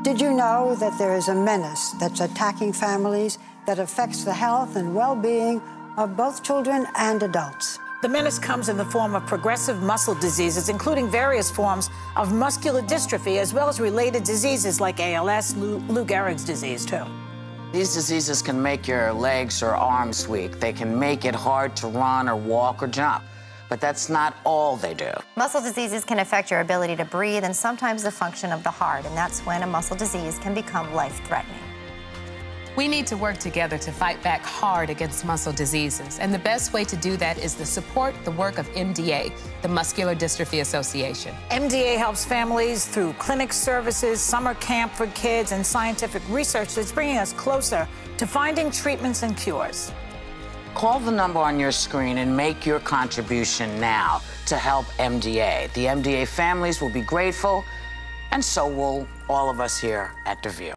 Did you know that there is a menace that's attacking families that affects the health and well-being of both children and adults? The menace comes in the form of progressive muscle diseases, including various forms of muscular dystrophy, as well as related diseases like ALS, Lou Gehrig's disease, too. These diseases can make your legs or arms weak. They can make it hard to run or walk or jump. But that's not all they do. Muscle diseases can affect your ability to breathe and sometimes the function of the heart, and that's when a muscle disease can become life-threatening. We need to work together to fight back hard against muscle diseases, and the best way to do that is to support the work of MDA, the Muscular Dystrophy Association. MDA helps families through clinic services, summer camp for kids, and scientific research that's bringing us closer to finding treatments and cures. Call the number on your screen and make your contribution now to help MDA. The MDA families will be grateful, and so will all of us here at The View.